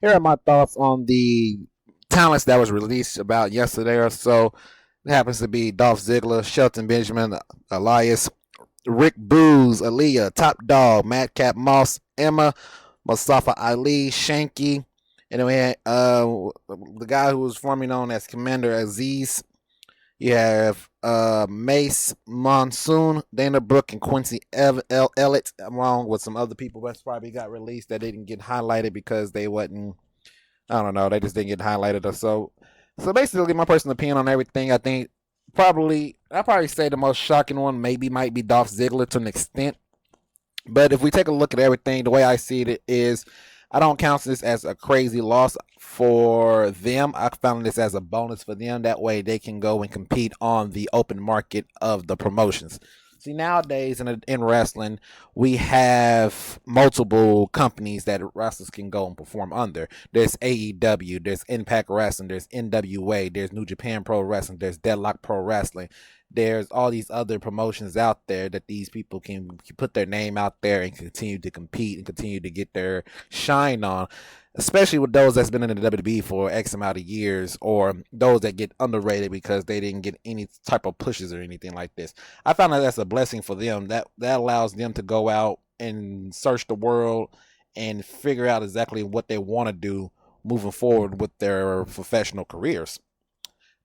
Here are my thoughts on the talents that was released about yesterday or so. It happens to be Dolph Ziggler, Shelton Benjamin, Elias, Rick Booz, Aaliyah, Top Dog, Madcap Moss, Emma, Mustafa Ali, Shanky, and then we had the guy who was formerly known as Commander Aziz. You have Mace Monsoon, Dana Brooke, and Quincy Elliott, along with some other people that's probably got released that didn't get highlighted because they wasn't. I don't know. They just didn't get highlighted or so. So basically, my personal opinion on everything, I think I probably say the most shocking one maybe might be Dolph Ziggler to an extent. But if we take a look at everything, the way I see it is, I don't count this as a crazy loss for them. I found this as a bonus for them. That way they can go and compete on the open market of the promotions. See, nowadays in wrestling, we have multiple companies that wrestlers can go and perform under. There's AEW, there's Impact Wrestling, there's NWA, there's New Japan Pro Wrestling, there's Deadlock Pro Wrestling. There's all these other promotions out there that these people can put their name out there and continue to compete and continue to get their shine on, especially with those that's been in the WWE for X amount of years, or those that get underrated because they didn't get any type of pushes or anything like this. I found that that's a blessing for them. That allows them to go out and search the world and figure out exactly what they want to do moving forward with their professional careers.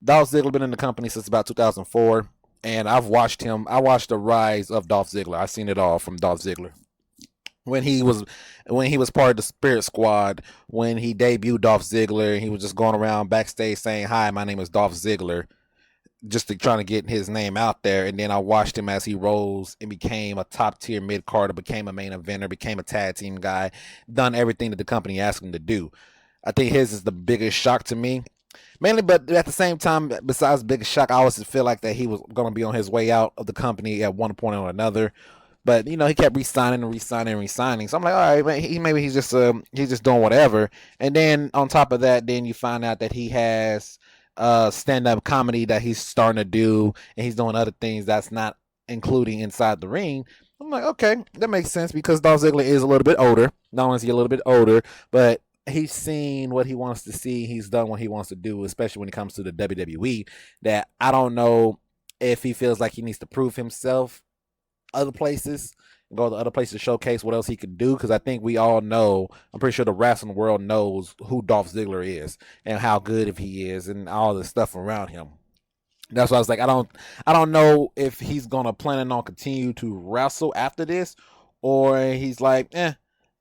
Dolph Ziggler been in the company since about 2004, and I've watched him. I watched the rise of Dolph Ziggler. I've seen it all from Dolph Ziggler when he was part of the Spirit Squad. When he debuted Dolph Ziggler, he was just going around backstage saying, "Hi, my name is Dolph Ziggler," just to trying to get his name out there. And then I watched him as he rose and became a top tier mid carder, became a main eventer, became a tag team guy, done everything that the company asked him to do. I think his is the biggest shock to me. Mainly, but at the same time, besides biggest shock, I always feel like that he was going to be on his way out of the company at one point or another. But he kept resigning and resigning and resigning. So I'm like, all right, man, maybe he's just doing whatever. And then on top of that, then you find out that he has stand up comedy that he's starting to do, and he's doing other things that's not including inside the ring. I'm like, okay, that makes sense because Dolph Ziggler is a little bit older. Not only is he a little bit older, but he's seen what he wants to see. He's done what he wants to do, especially when it comes to the WWE. That I don't know if he feels like he needs to prove himself other places, go to other places to showcase what else he could do. Because I think we all know, I'm pretty sure the wrestling world knows who Dolph Ziggler is and how good if he is and all the stuff around him. That's why I was like, I don't know if he's gonna plan on continue to wrestle after this, or he's like,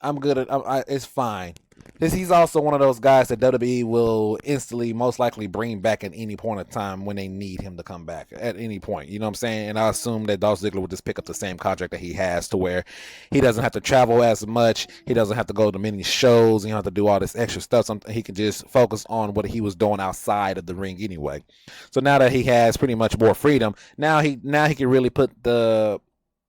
I'm good at, it's fine. Because he's also one of those guys that WWE will instantly, most likely, bring back at any point in time when they need him to come back at any point. You know what I'm saying? And I assume that Dolph Ziggler would just pick up the same contract that he has, to where he doesn't have to travel as much. He doesn't have to go to many shows. And he don't have to do all this extra stuff. He can just focus on what he was doing outside of the ring anyway. So now that he has pretty much more freedom, now he can really put the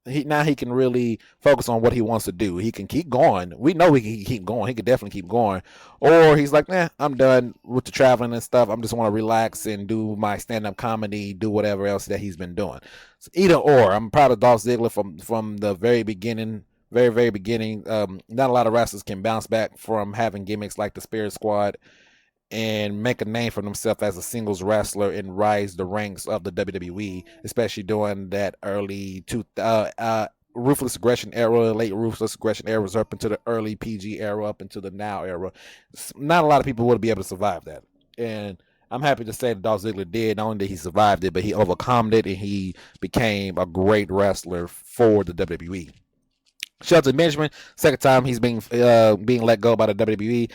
now he can really focus on what he wants to do. He can keep going. We know he can keep going. He could definitely keep going. Or he's like, I'm done with the traveling and stuff. I just want to relax and do my stand-up comedy, do whatever else that he's been doing. So either or. I'm proud of Dolph Ziggler from the very beginning. Very, very beginning. Not a lot of wrestlers can bounce back from having gimmicks like the Spirit Squad and make a name for himself as a singles wrestler and rise the ranks of the WWE, especially during that early Ruthless Aggression era, late Ruthless Aggression era, was up into the early PG era, up into the now era. Not a lot of people would be able to survive that. And I'm happy to say that Dolph Ziggler did. Not only did he survive it, but he overcome it and he became a great wrestler for the WWE. Shelton Benjamin, second time he's being let go by the WWE.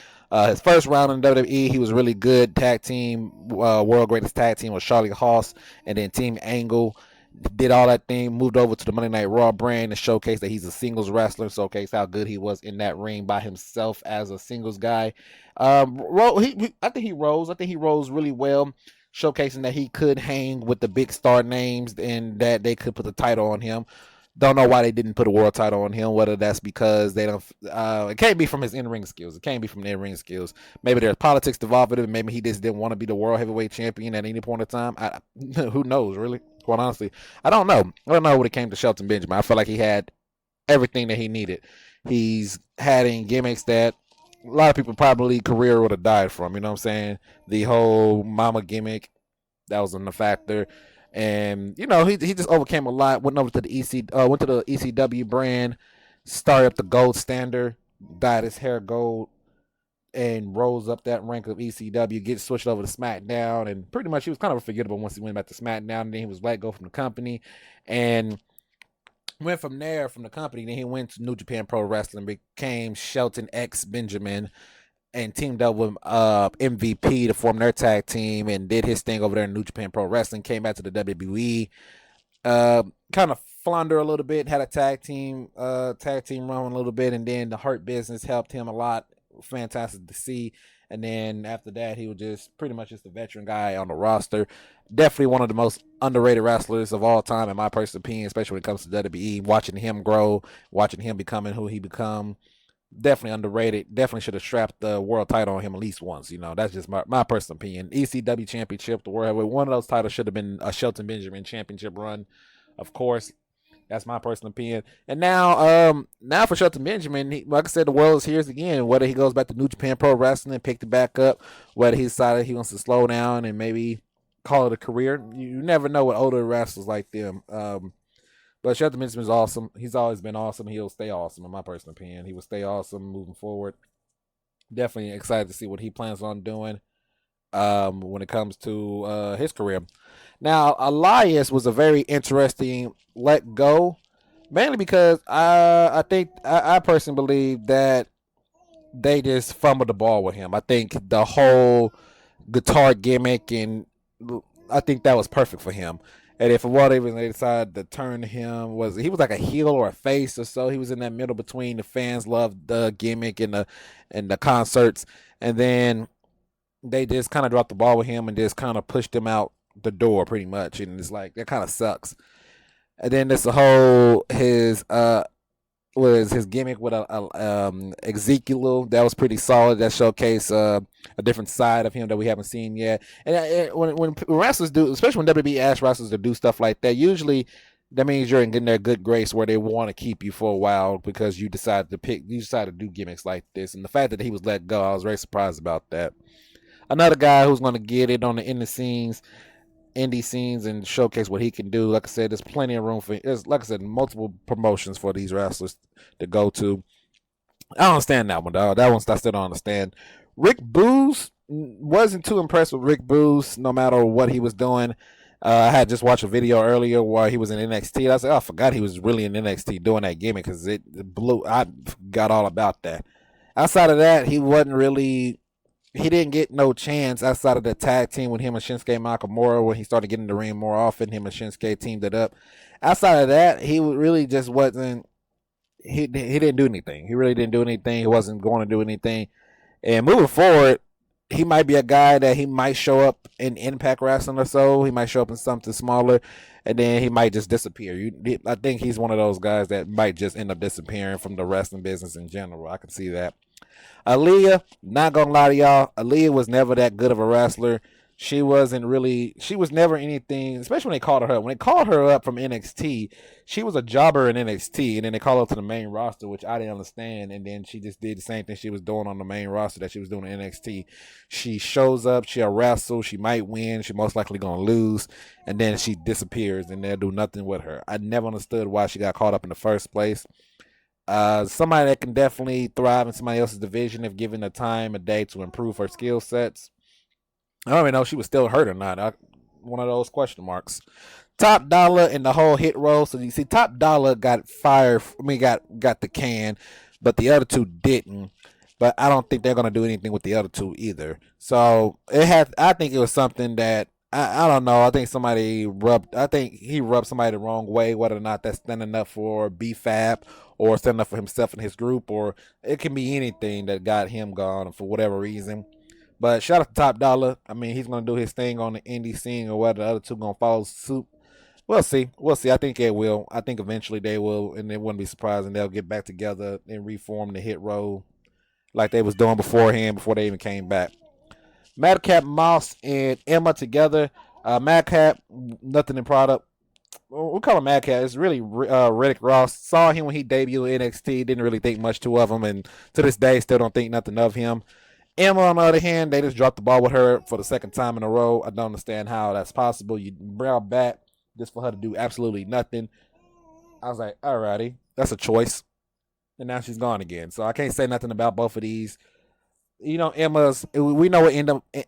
His first round in WWE, he was really good. Tag team, world greatest tag team with Charlie Haas, and then Team Angle. Did all that thing, moved over to the Monday Night Raw brand to showcase that he's a singles wrestler, showcase how good he was in that ring by himself as a singles guy. I think he rose. I think he rose really well, showcasing that he could hang with the big star names and that they could put the title on him. Don't know why they didn't put a world title on him. Whether that's because they don't, it can't be from his in-ring skills. It can't be from the in-ring skills. Maybe there's politics involved with it. Maybe he just didn't want to be the world heavyweight champion at any point in time. Who knows, really? Quite honestly, I don't know. I don't know when it came to Shelton Benjamin. I feel like he had everything that he needed. He's had in gimmicks that a lot of people probably career would have died from. You know what I'm saying? The whole mama gimmick that was in the factor, and he just overcame a lot. Went over to the went to the ECW brand, started up the gold standard, dyed his hair gold, and rose up that rank of ECW, get switched over to SmackDown, and pretty much he was kind of forgettable once he went back to SmackDown. And then he was let go from the company, and went from there from the company. Then he went to New Japan Pro Wrestling, became Shelton X Benjamin, and teamed up with MVP to form their tag team, and did his thing over there in New Japan Pro Wrestling. Came back to the WWE, kind of flounder a little bit, had a tag team run a little bit, and then the Hurt Business helped him a lot. Fantastic to see. And then after that, he was just pretty much just a veteran guy on the roster. Definitely one of the most underrated wrestlers of all time, in my personal opinion, especially when it comes to WWE. Watching him grow, watching him becoming who he become, definitely underrated. Definitely should have strapped the world title on him at least once. That's just my personal opinion. ECW Championship, the world, one of those titles should have been a Shelton Benjamin Championship run, of course. That's my personal opinion. And now for Shelton Benjamin, like I said, the world is his again. Whether he goes back to New Japan Pro Wrestling and picked it back up, whether he decided he wants to slow down and maybe call it a career, you never know with older wrestlers like them. But Shelton Benjamin is awesome. He's always been awesome. He'll stay awesome, in my personal opinion. He will stay awesome moving forward. Definitely excited to see what he plans on doing when it comes to his career. Now, Elias was a very interesting let go, mainly because I think I personally believe that they just fumbled the ball with him. I think the whole guitar gimmick, and I think that was perfect for him. And if for whatever reason they decided to turn him, he was like a heel or a face or so. He was in that middle between the fans loved the gimmick and the concerts, and then they just kind of dropped the ball with him and just kind of pushed him out the door pretty much. And it's like that kind of sucks. And then there's the whole his gimmick with Ezekiel that was pretty solid. That showcased a different side of him that we haven't seen yet. And when wrestlers do, especially when WWE asks wrestlers to do stuff like that, usually that means you're in their good grace where they want to keep you for a while because you decided to do gimmicks like this. And the fact that he was let go, I was very surprised about that. Another guy who's going to get it on the indie scenes and showcase what he can do. Like I said, there's plenty of room like I said, multiple promotions for these wrestlers to go to. I don't understand that one, dog. That one I still don't understand. Rick Booz, wasn't too impressed with Rick Booz, no matter what he was doing. I had just watched a video earlier where he was in NXT. I said, I forgot he was really in NXT doing that gimmick because it blew. I forgot all about that. Outside of that, he didn't get no chance outside of the tag team with him and Shinsuke Nakamura when he started getting in the ring more often. Him and Shinsuke teamed it up. Outside of that, he really just wasn't. He didn't do anything. He really didn't do anything. He wasn't going to do anything. And moving forward, he might be a guy that he might show up in Impact Wrestling or so. He might show up in something smaller, and then he might just disappear. I think he's one of those guys that might just end up disappearing from the wrestling business in general. I can see that. Aaliyah, not gonna lie to y'all, Aaliyah was never that good of a wrestler. She was never anything, especially when they called her up. When they called her up from NXT, she was a jobber in NXT, and then they called her up to the main roster, which I didn't understand. And then she just did the same thing she was doing on the main roster that she was doing in NXT. She shows up, she'll wrestle, she might win, she most likely gonna lose, and then she disappears, and they'll do nothing with her. I never understood why she got caught up in the first place. Somebody that can definitely thrive in somebody else's division if given the time of day to improve her skill sets. I don't even know if she was still hurt or not. One of those question marks. Top Dollar in the whole hit roll. So you see, Top Dollar got fired. Got the can, but the other two didn't. But I don't think they're gonna do anything with the other two either. So I think it was something that I don't know. I think he rubbed somebody the wrong way, whether or not that's standing up for BFAB or standing up for himself and his group, or it can be anything that got him gone for whatever reason. But shout out to Top Dollar. I mean, he's going to do his thing on the indie scene, or whether the other two going to follow suit. We'll see. I think it will. I think eventually they will, and it wouldn't be surprising they'll get back together and reform the hit roll like they was doing beforehand before they even came back. Madcap Moss and Emma together. Madcap, nothing in product. we call him Mad Cat. It's really Riddick Ross. Saw him when he debuted in NXT. Didn't really think much to of him, and to this day, still don't think nothing of him. Emma, on the other hand, they just dropped the ball with her for the second time in a row. I don't understand how that's possible. You bring her back just for her to do absolutely nothing. I was like, alrighty, that's a choice. And now she's gone again. So I can't say nothing about both of these. We know what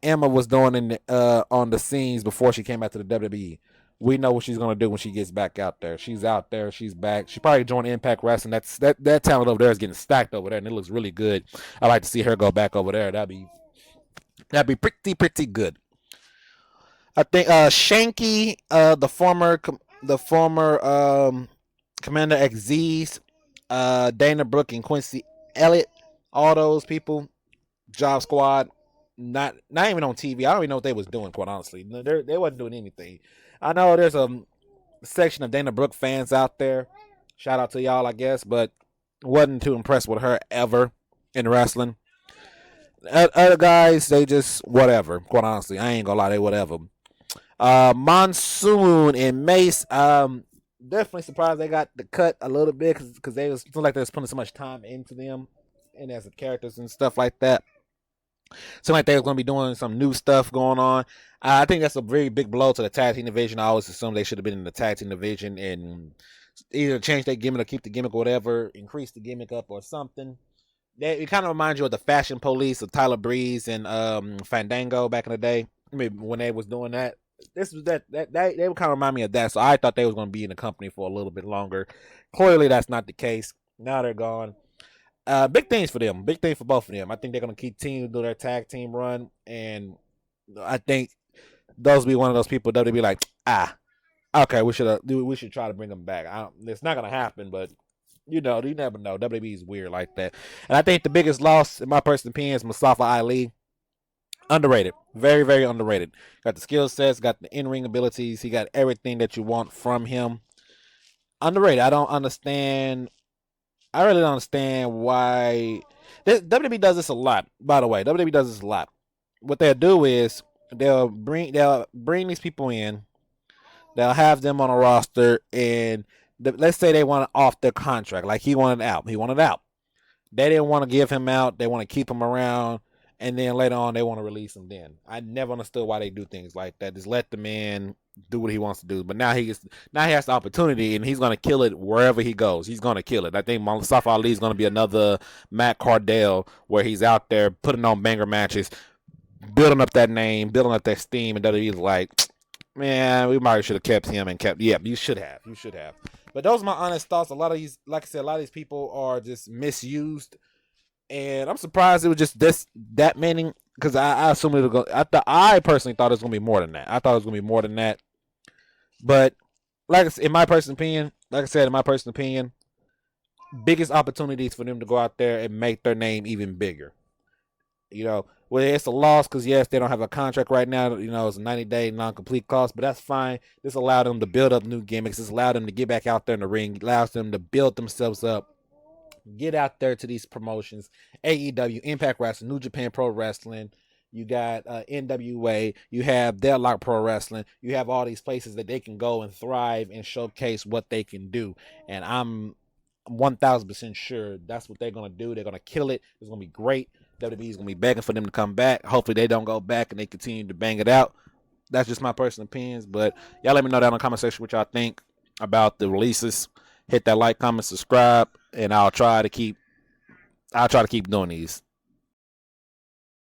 Emma was doing on the scenes before she came back to the WWE. We know what she's gonna do when she gets back out there. She's out there. She's back. She probably joined Impact Wrestling. That talent over there is getting stacked over there, and it looks really good. I like to see her go back over there. That'd be pretty good. I think Shanky, the former Commander XZ's, Dana Brooke and Quincy Elliott, all those people, Job Squad, not even on TV. I don't even know what they was doing, quite honestly. They wasn't doing anything. I know there's a section of Dana Brooke fans out there. Shout out to y'all, I guess, but wasn't too impressed with her ever in wrestling. Other guys, they just whatever. Quite honestly, I ain't gonna lie, they whatever. Monsoon and Mace. Definitely surprised they got the cut a little bit because they was like they was putting so much time into them and as the characters and stuff like that. Seemed like they were going to be doing some new stuff going on. I think that's a very big blow to the tag team division. I always assumed they should have been in the tag team division and either change their gimmick or keep the gimmick or whatever, increase the gimmick up or something. It kind of reminds you of the Fashion Police of Tyler Breeze and Fandango back in the day. I mean, when they was doing that. This was that they would kind of remind me of that. So I thought they was going to be in the company for a little bit longer. Clearly, that's not the case. Now they're gone. Big things for them. Big thing for both of them. I think they're going to continue to do their tag team run, and I think those will be one of those people that would be like, okay, we should try to bring them back. It's not going to happen, but you never know. WWE is weird like that, and I think the biggest loss, in my personal opinion, is Mustafa Ali. Underrated. Very, very underrated. Got the skill sets, got the in-ring abilities. He got everything that you want from him. Underrated. I don't understand. I really don't understand why. WWE does this a lot, by the way. WWE does this a lot. What they'll do is they'll bring these people in. They'll have them on a roster, and let's say they want off their contract. Like he wanted out. They didn't want to give him out. They want to keep him around. And then later on, they want to release him then. I never understood why they do things like that. Just let the man do what he wants to do. But now he has the opportunity, and he's going to kill it wherever he goes. He's going to kill it. I think Mustafa Ali is going to be another Matt Cardell, where he's out there putting on banger matches, building up that name, building up that steam, and WWE's like, man, we might should have kept him and kept. Yeah, you should have. But those are my honest thoughts. A lot of these, like I said, a lot of these people are just misused. And I'm surprised it was just that many, because I assumed it would go. I personally thought it was going to be more than that. I thought it was going to be more than that. But in my personal opinion, biggest opportunities for them to go out there and make their name even bigger. Well, it's a loss because yes, they don't have a contract right now. It's a 90-day non-complete cost, but that's fine. This allowed them to build up new gimmicks. This allowed them to get back out there in the ring. It allows them to build themselves up. Get out there to these promotions. AEW, Impact Wrestling, New Japan Pro Wrestling. You got NWA. You have Deadlock Pro Wrestling. You have all these places that they can go and thrive and showcase what they can do. And I'm 1,000% sure that's what they're going to do. They're going to kill it. It's going to be great. WWE is going to be begging for them to come back. Hopefully they don't go back and they continue to bang it out. That's just my personal opinions. But y'all let me know down in the comment section what y'all think about the releases. Hit that like, comment, subscribe, and I'll try to keep doing these.